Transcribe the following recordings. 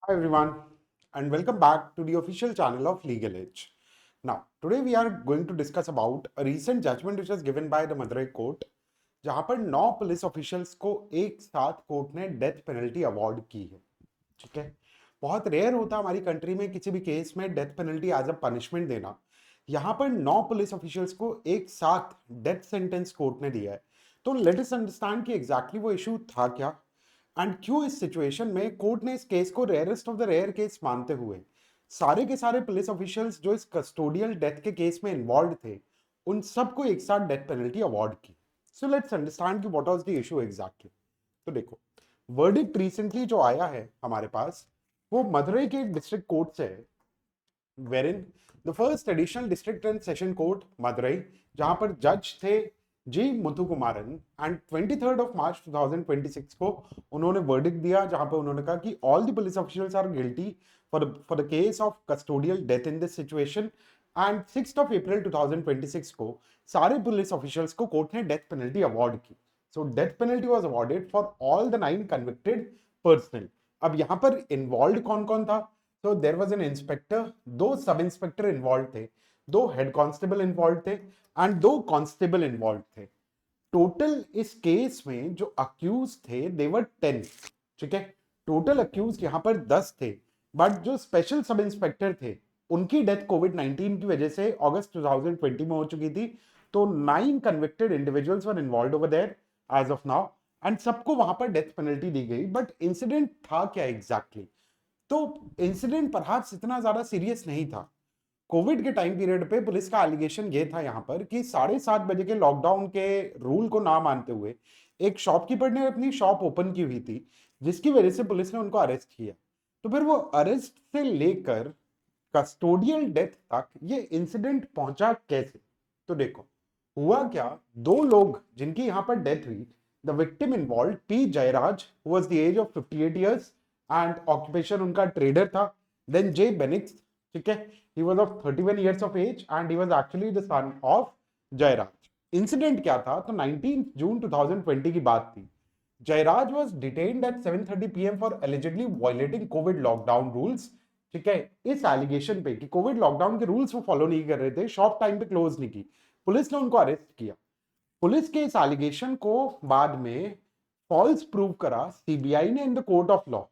Hi everyone, and welcome back to the official channel of LegalEdge. Now, today we are going to discuss about a recent judgment which was given by the Madurai court, जहां पर 9 police officials को एक साथ court ने death penalty award की है। ठीक है, बहुत रेयर होता हमारी कंट्री में किसी भी केस में death penalty as a punishment देना। यहां पर 9 पुलिस ऑफिशियल्स को एक साथ डेथ सेंटेंस कोर्ट ने दिया है। तो लेट अस अंडरस्टैंड कि एग्जैक्टली वो इशू था क्या एंड क्यों इस सिचुएशन में कोर्ट ने इस केस को rarest of the rare case मानते हुए सारे के सारे पुलिस ऑफिशियल्स जो इस कस्टोडियल डेथ के केस में इन्वॉल्व थे उन सबको एक साथ डेथ पेनल्टी अवार्ड की। सो लेट्स अंडरस्टैंड कि what was the issue exactly. तो देखो, वर्डिक्ट रिसेंटली जो आया है हमारे पास वो मदुरई के डिस्ट्रिक्ट कोर्ट से है, wherein the first additional district and session court Madurai, जहां पर जज थे जी मुथुकुमारन, एंड 23rd of March 2026 को उन्होंने वर्डिक्ट दिया जहां पर उन्होंने कहा कि all the police officials are guilty for the case of custodial death in this situation. And 6th of April 2026 को सारे पुलिस ऑफिशियल्स को कोर्ट ने डेथ पेनल्टी अवार्ड की। So death penalty was awarded for all the 9 convicted personal. अब यहां पर involve कौन कौन था? तो there was an inspector, 2 sub inspector involve थे, 2 हेड कांस्टेबल इन्वॉल्व थे एंड 2 कांस्टेबल इन्वॉल्व थे। टोटल इस केस में जो अक्यूज थे देवर 10। ठीक है, टोटल अक्यूज यहां पर 10 थे, बट जो स्पेशल सब इंस्पेक्टर थे उनकी डेथ कोविड-19 की वजह से अगस्त 2020 में हो चुकी थी। तो 9 convicted individuals were involve over there as of now and सबको वहां पर डेथ पेनल्टी दी गई। बट इंसिडेंट था क्या एग्जैक्टली? तो इंसिडेंट परहैप्स इतना ज्यादा सीरियस नहीं था। कोविड के टाइम पीरियड पे पुलिस का एलिगेशन ये था यहाँ पर कि 7:30 बजे के लॉकडाउन के रूल को ना मानते हुए एक शॉपकीपर ने अपनी शॉप ओपन की हुई थी, जिसकी वजह से पुलिस ने उनको अरेस्ट किया। तो फिर वो अरेस्ट से लेकर कस्टोडियल डेथ तक ये इंसिडेंट पहुंचा कैसे? तो देखो, हुआ क्या, 2 लोग जिनकी यहाँ पर डेथ हुई, the victim involve P Jayaraj who was the age of 58 years and occupation उनका ट्रेडर था। देन जे बेनिक्स, ठीक है, he was of 31 years of age and he was actually the son of Jayaraj. Incident क्या था? तो 19 जून 2020 की बात थी। Jayaraj was detained at 7:30 PM for allegedly violating covid lockdown rules. ठीक है, इस एलिगेशन पे कि कोविड लॉकडाउन के रूल्स वो फॉलो नहीं कर रहे थे, शॉप टाइम पे क्लोज नहीं की, पुलिस ने उनको अरेस्ट किया। पुलिस के इस एलिगेशन को बाद में फॉल्स प्रूव करा सीबीआई ने in the court of law.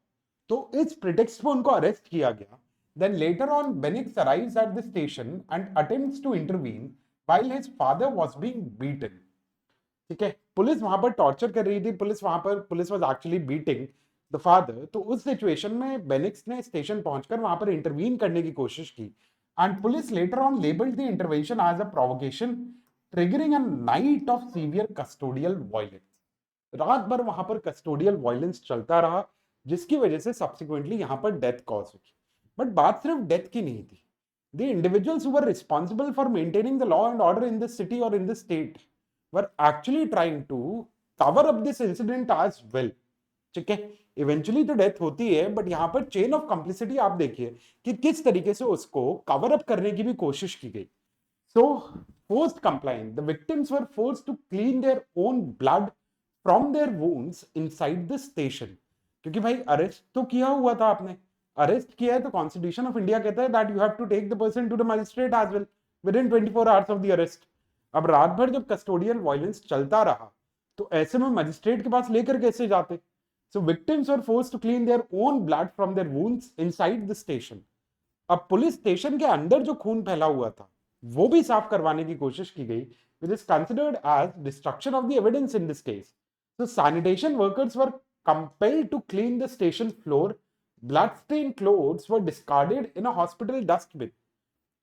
तो इस प्रिटेक्स्ट पे उनको अरेस्ट किया गया। Then later on, Benix arrives at the station and attempts to intervene while his father was being beaten. ठीक है, पुलिस वहां पर टॉर्चर कर रही थी, police was actually beating the father. तो उस सिचुएशन में बेनिक्स ने स्टेशन पहुंचकर वहां पर इंटरवीन करने की कोशिश की and police later on labelled the intervention as a provocation, triggering a night of severe custodial violence. रात भर वहां पर कस्टोडियल वायलेंस चलता रहा, जिसकी वजह से सब्सिक्वेंटली यहां पर डेथ कॉज हुई। बट बात सिर्फ डेथ की नहीं थी। The individuals who were responsible for maintaining the law and order in this city or in this state were actually trying to cover up this incident as well. ठीक है, eventually तो death होती है, but यहां पर chain of कंप्लिसिटी आप देखिए कि किस तरीके से उसको कवर अप करने की भी कोशिश की गई। सो forced compliance, the victims were forced to clean their own blood from their wounds inside the station। क्योंकि भाई अरेस्ट तो किया हुआ था आपने, अरेस्ट किया है तो कॉन्स्टिट्यूशन ऑफ इंडिया कहता है that you have to take the person to the magistrate as well within 24 hours of the arrest. अब रात भर जब कस्टोडियल वायलेंस चलता रहा तो ऐसे में मजिस्ट्रेट के पास लेकर कैसे जाते? So victims were forced to clean their own blood from their wounds inside the station. अब पुलिस स्टेशन के अंदर जो खून फैला हुआ था वो भी साफ करवाने की कोशिश की गई, which is considered as destruction of the evidence in this case. So sanitation workers were compelled to clean the station floor, blood-stained clothes were discarded in a hospital dustbin।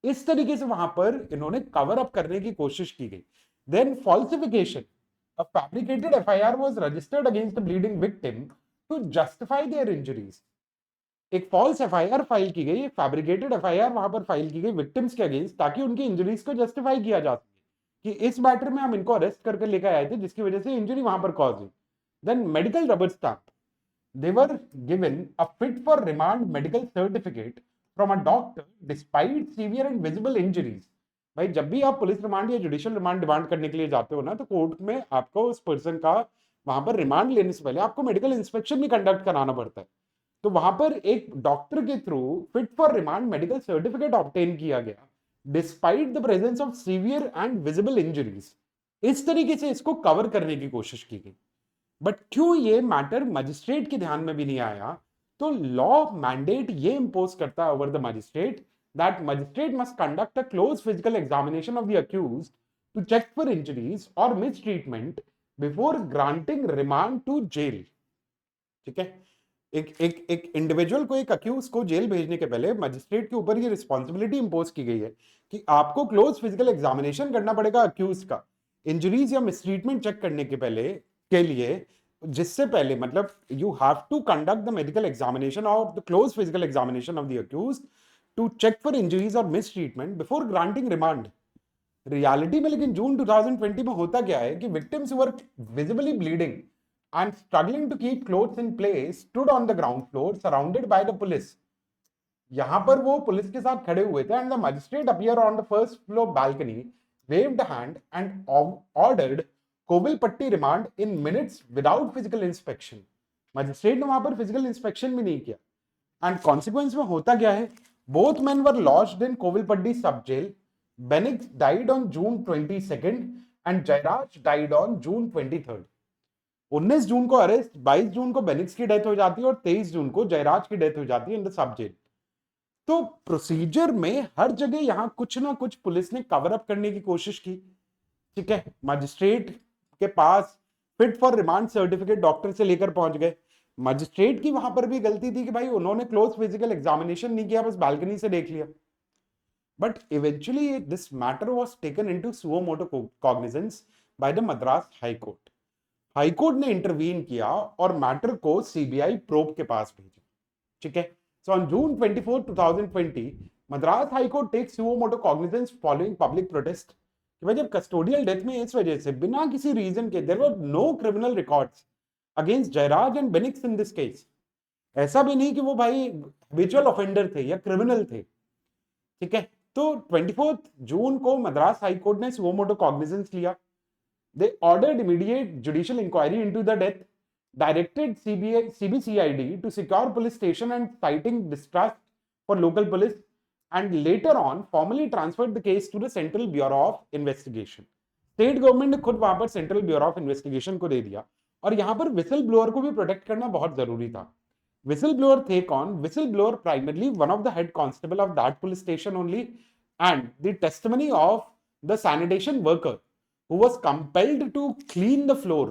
इस तरीके से वहां पर इन्होंने कवर अप करने की कोशिश की गई। Then falsification, a fabricated FIR was registered against the bleeding victim to justify their injuries। एक फॉल्स एफआईआर फाइल की गई, फैब्रिकेटेड एफआईआर वहां पर फाइल की गई विक्टिम्स के अगेंस्ट, ताकि उनकी इंजरीज को जस्टिफाई किया जा सके कि इस मैटर में हम इनको अरेस्ट करके लेकर आए थे जिसकी वजह से इंजरी वहां पर कॉज हुई। Then medical rubber stamp, they were given a fit for remand medical certificate from a doctor despite severe and visible injuries। भाई जब भी आप पुलिस रिमांड या जुडिशियल रिमांड डिमांड करने के लिए जाते हो ना, तो कोर्ट में आपको उस पर्सन का वहां पर रिमांड लेने से पहले आपको मेडिकल इंस्पेक्शन भी कंडक्ट कराना पड़ता है। तो वहां पर एक डॉक्टर के through fit for remand medical certificate obtain किया गया despite the presence of severe and visible injuries. इस तरीके से इसको कवर करने की कोशिश की गई। बट क्यों ये मैटर मजिस्ट्रेट के ध्यान में भी नहीं आया? तो लॉ मैंडेट ये इंपोज करता है over the magistrate that magistrate must conduct a close physical examination of the accused to check for injuries और mistreatment before granting remand to jail. ठीक है, एक इंडिविजुअल को, एक अक्यूज को जेल भेजने के पहले मजिस्ट्रेट के ऊपर ये रिस्पॉन्सिबिलिटी इंपोज की गई है कि आपको क्लोज फिजिकल एग्जामिनेशन करना पड़ेगा अक्यूज का इंजरीज या मिसट्रीटमेंट चेक करने के पहले के लिए, जिससे पहले मतलब you have to conduct the medical examination और the close physical examination of the accused to check for injuries और mistreatment before granting remand. Reality में लेकिन जून 2020 में होता क्या है कि victims were visibly bleeding and struggling to keep clothes in place stood on the ground floor surrounded by the police। यहां पर वो पुलिस के साथ खड़े हुए थे and the magistrate appeared on the first floor balcony, waved a hand and ordered Kovilpatti remand in minutes without physical inspection। Magistrate ने वहां पर फिजिकल इंस्पेक्शन भी नहीं किया एंड कॉन्सिक्वेंस में होता क्या है, both men were lodged in Kovilpatti sub jail. Bennix died on June 22nd and Jayaraj died on June 23rd। 19 जून को अरेस्ट, 22 जून को बेनिक्स की डेथ हो जाती है और 23 जून को जयराज की डेथ हो जाती है इन द सब जेल। तो प्रोसीजर में हर जगह यहां कुछ ना कुछ पुलिस ने कवर अप करने की कोशिश की। ठीक है, मजिस्ट्रेट के पास fit for remand certificate doctor से लेकर पहुंच गए। मजिस्ट्रेट की वहां पर भी गलती थी कि भाई उन्होंने क्लोज फिजिकल एग्जामिनेशन नहीं किया, बस बालकनी से देख लिया। But eventually this matter was taken into suo motu cognizance by the Madras high court. High court ने इंटरवीन किया और मैटर को सीबीआई प्रोब के पास भेजा। ठीक है, so on June 24, 2020 Madras high court takes suo motu cognizance following public protest कि भाई जब कस्टोडियल डेथ में इस वजह से बिना किसी रीजन के there were no criminal records against Jayaraj and Bennix in this case. ऐसा भी नहीं कि वो भाई हैबिचुअल ऑफेंडर थे या क्रिमिनल थे। ठीक है, तो 24 जून को मद्रास हाईकोर्ट ने सुओ मोटो कॉग्निजेंस लिया। They ordered immediate judicial inquiry into the death, directed CBCID to secure police station and citing distrust for local police, and later on formally transferred the case to the Central Bureau of Investigation। State government ने खुद वहां पर central bureau of investigation को दे दिया और यहां पर whistle blower को भी प्रोटेक्ट करना बहुत जरूरी था। विसल ब्लोअर थे कौन? Whistle blower primarily one of the head constable of that police station only and the testimony of the sanitation worker who was compelled to clean the floor।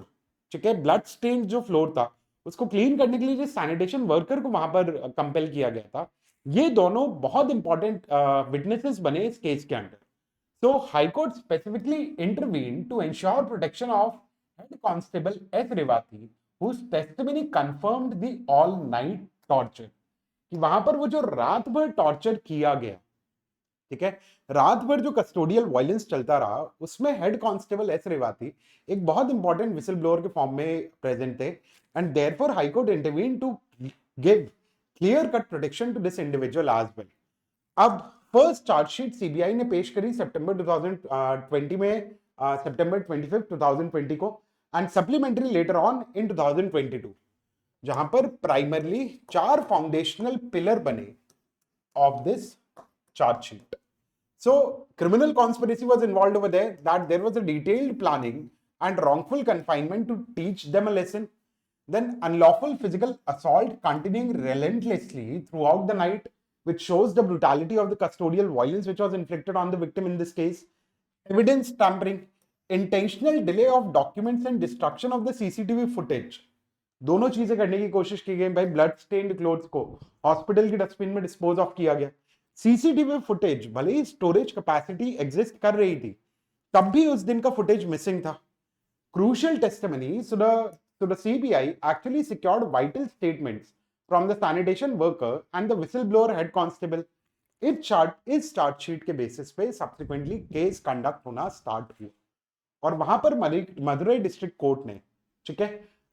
ठीक है, ब्लड स्टेन जो floor था उसको clean करने के लिए जो sanitation worker को वहां पर कंपेल किया गया था, ये दोनों बहुत इंपॉर्टेंट विटनेसेस बने इस केस के अंदर। So high court specifically intervene to ensure protection of head constable S Revathi whose testimony confirmed the all night torture। कि वहां पर वो जो रात भर टॉर्चर किया गया, ठीक है, रात भर जो कस्टोडियल वायलेंस चलता रहा उसमें हेड कांस्टेबल एस रेवाती एक बहुत इंपॉर्टेंट विसल ब्लोअर के फॉर्म में प्रेजेंट थे and therefore high court intervene to give clear cut protection to this individual as well. अब फर्स्ट चार्जशीट सीबीआई ने पेश करी सितंबर 2020 में, सितंबर 25, 2020 को and supplementary later on in 2022, जहां पर प्राइमरली 4 फाउंडेशनल पिलर बने of this charge sheet। So criminal conspiracy was involved over there, that there was a detailed planning and wrongful confinement to teach them a lesson, then unlawful physical assault continuing relentlessly throughout the night which shows the brutality of the custodial violence which was inflicted on the victim in this case, evidence tampering, intentional delay of documents and destruction of the CCTV footage। दोनों चीजें करने की कोशिश की गई भाई। Blood stained clothes को hospital की डस्टबिन में डिस्पोज ऑफ किया गया। सीसीटीवी फुटेज भले ही स्टोरेज कैपेसिटी एग्जिस्ट कर रही थी तब भी उस दिन का फुटेज मिसिंग था। Crucial testimony, so the CBI actually secured vital statements from the sanitation worker and the whistleblower head constable। इस चार्जशीट के बेसिस पे सब्सिक्वेंटली केस कंडक्ट होना स्टार्ट हुआ और वहां पर मदुरई डिस्ट्रिक्ट कोर्ट ने, ठीक है,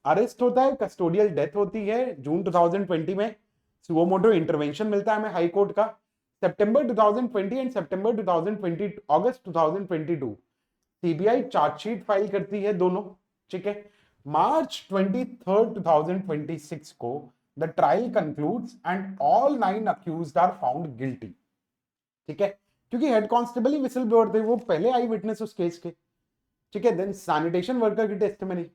अरेस्ट होता है, कस्टोडियल डेथ होती है जून 2020 में, सुओ मोटो इंटरवेंशन मिलता है हमें हाई कोर्ट का। सितंबर 2020 and September 2020, August 2022 CBI chargesheet file करती है दोनों। ठीक है, मार्च 23, 2026 को the trial concludes and all 9 accused are found guilty. ठीक है, क्योंकि हेड कांस्टेबल ही विसल ब्लोअर थे, वो पहले आई विटनेस उस केस के. ठीक है, देन सैनिटेशन वर्कर की टेस्टिमनी,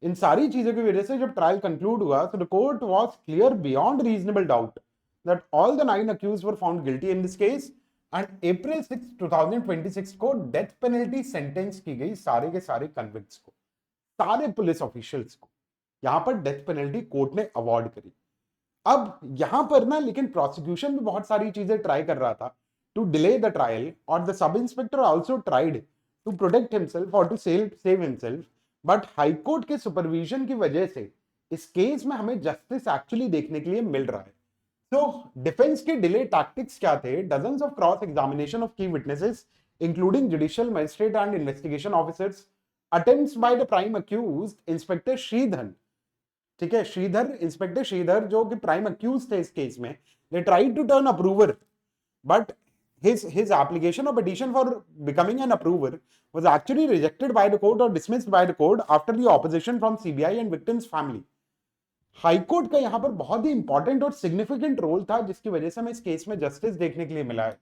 इन सारी चीजों की वजह से जब ट्रायल कंक्लूड हुआ, so the court was clear beyond reasonable doubt that all the 9 accused were found guilty in this case, and April 6, 2026 को डेथ पेनल्टी सेंटेंस की गई सारे के सारे कन्विक्ट्स को, सारे पुलिस ऑफिशियल्स को यहां पर डेथ पेनल्टी कोर्ट ने अवॉर्ड करी. अब यहां पर ना लेकिन प्रोसिक्यूशन भी बहुत सारी चीजें ट्राई कर रहा था टू डिले द ट्रायल, और the sub inspector also tried to protect himself और to save himself, but high court के सुपरविजन की वजह से इस केस में हमें जस्टिस एक्चुअली देखने के लिए मिल रहा है. तो डिफेंस के डिले टैक्टिक्स क्या थे? Dozens of cross examination of की witnesses including judicial magistrate and investigation officers, attempts by the prime accused inspector Shridhar. ठीक है, इंस्पेक्टर श्रीधर जो कि प्राइम अक्यूज थे इस केस में, they tried to turn approver, but his application or petition for becoming an approver was actually rejected by the court or dismissed by the court after the opposition from CBI and victims family. High court का यहां पर बहुत ही important और significant role था, जिसकी वजह से हमें इस केस में जस्टिस देखने के लिए मिला है.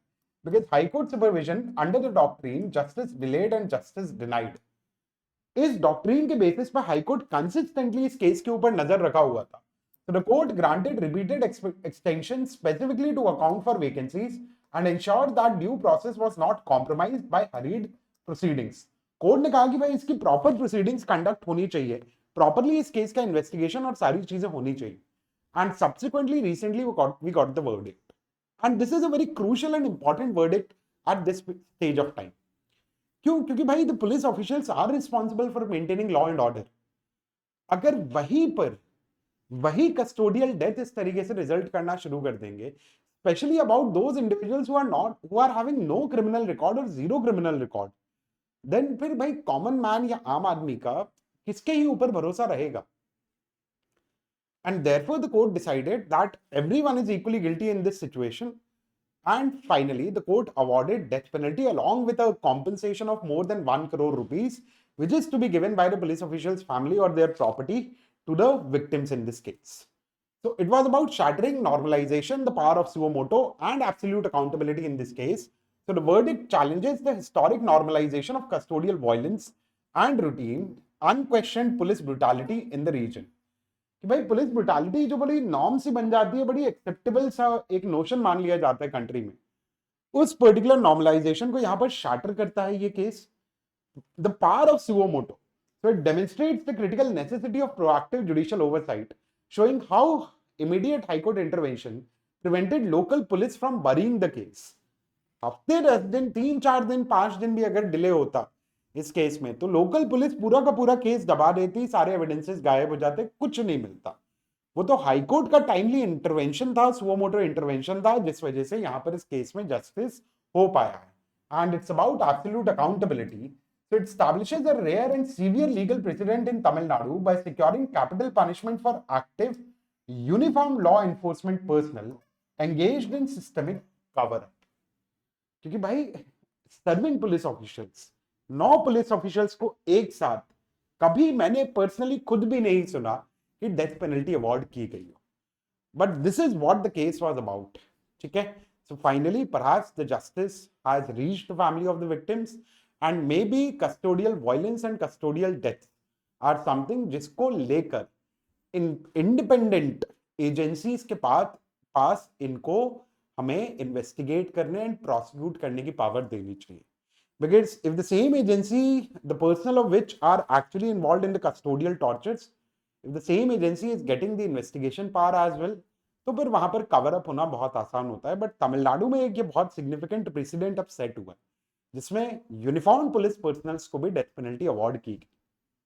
Because high court supervision under the doctrine justice delayed and justice denied, इस डॉक्ट्रीन के बेसिस पर हाईकोर्ट कंसिस्टेंटली इस केस के ऊपर नजर रखा हुआ था. So the court granted repeated extensions specifically to account for vacancies and ensured that due process was not compromised by hurried proceedings. Court ने कहा कि भाई इसकी प्रॉपर प्रोसीडिंग्स कंडक्ट होनी चाहिए, प्रॉपरली इस केस का इन्वेस्टिगेशन और सारी चीजें होनी चाहिए. And subsequently recently we got the verdict, and this is a very crucial and important verdict at this stage of time. क्यों? क्योंकि भाई the police officials are responsible for maintaining law and order. अगर वही custodial death इस तरीके से result करना शुरू कर देंगे, specially about those individuals who are having no criminal record और जीरो क्रिमिनल रिकॉर्ड, देन फिर भाई कॉमन मैन या आम आदमी का किसके ही ऊपर भरोसा रहेगा? And therefore the court decided that everyone is equally guilty in this situation, and finally the court awarded death penalty along with a compensation of more than 1 crore rupees, which is to be given by the police officials family or their property to the victims in this case. So it was about shattering normalization, the power of suo motu and absolute accountability in this case. So the verdict challenges the historic normalization of custodial violence and routine unquestioned police brutality in the region. कि भाई police brutality जो बड़ी norm सी बन जाती है, बड़ी acceptable सा एक नोशन मान लिया जाता है कंट्री में, उस पर्टिकुलर नॉर्मलाइजेशन को यहां पर शैटर करता है ये case. The power of suo motu, so it demonstrates the critical necessity of proactive judicial oversight, showing how immediate high court intervention prevented local police from बरीइंग the case. हफ्ते 10 दिन 3-4 दिन 5 दिन भी अगर डिले होता इस केस में, तो लोकल पुलिस पूरा का पूरा केस दबा देती, सारे एविडेंसेस गायब हो जाते, कुछ नहीं मिलता. वो तो हाईकोर्ट का टाइमली इंटरवेंशन था, सुओ मोटो इंटरवेंशन था, जिस वजह से यहां पर इस केस में जस्टिस हो पाया है. And it's about absolute accountability. So it establishes a rare and severe legal precedent in Tamil Nadu by securing capital punishment for active uniform law enforcement personnel engaged in systemic cover up. क्योंकि भाई serving police officials, 9 police officials को एक साथ कभी मैंने personally खुद भी नहीं सुना कि डेथ पेनल्टी अवॉर्ड की गई हो, but this is what the case was about. ठीक है, so finally perhaps the justice has reached the family of the victims, and maybe custodial violence and custodial death are something जिसको लेकर independent agencies के पास इनको हमें investigate करने and prosecute करने की पावर देनी चाहिए. Because if the same agency, the personnel of which are actually involved in the custodial tortures, if the same agency is getting the investigation power as well, तो फिर वहां पर cover up होना बहुत आसान होता है. बट तमिलनाडु में एक ये बहुत सिग्निफिकेंट प्रेसिडेंट अब सेट हुआ है, जिसमें यूनिफॉर्म पुलिस पर्सनल्स को भी डेथ पेनल्टी अवॉर्ड की गई.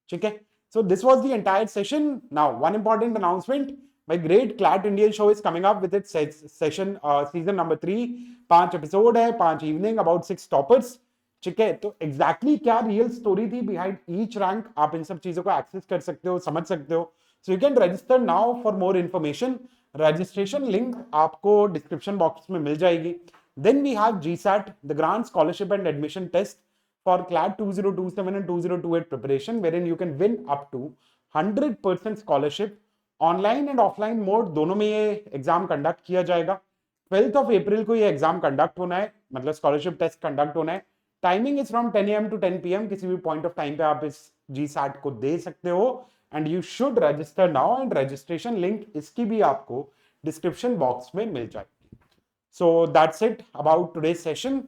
ठीक है, so this was the entire session. Now one important announcement, my great CLAT Indian show is coming up with its session season number 3. 5 episode है, 5 इवनिंग, अबाउट 6 टॉपर्स. ठीक है, तो एग्जैक्टली क्या real story थी बिहाइंड ईच रैंक, आप इन सब चीजों को एक्सेस कर सकते हो, समझ सकते हो. So you can register now for more information. Registration link आपको डिस्क्रिप्शन बॉक्स में मिल जाएगी. Then we have GSAT, the grant scholarship and admission test for CLAT 2027 and 2028 preparation, wherein you can win up to 100% scholarship online and offline mode दोनों में ये exam conduct किया जाएगा। 12th of April को ये एग्जाम कंडक्ट होना है, मतलब स्कॉलरशिप टेस्ट कंडक्ट होना है। Timing is from 10 AM to 10 PM। किसी भी पॉइंट ऑफ टाइम पे आप इस GSAT को दे सकते हो and you should register now, and registration link इसकी भी आपको डिस्क्रिप्शन बॉक्स में मिल जाएगी। So that's it about today session,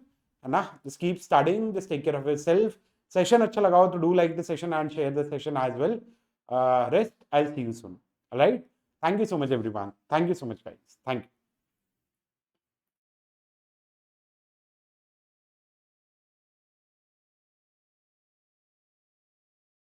है ना। Just keep studying, just take care of yourself. Session अच्छा लगा हो तो do like the session and share the session as well. Rest, I'll see you soon. All right. Thank you so much, everyone. Thank you so much, guys. Thank you.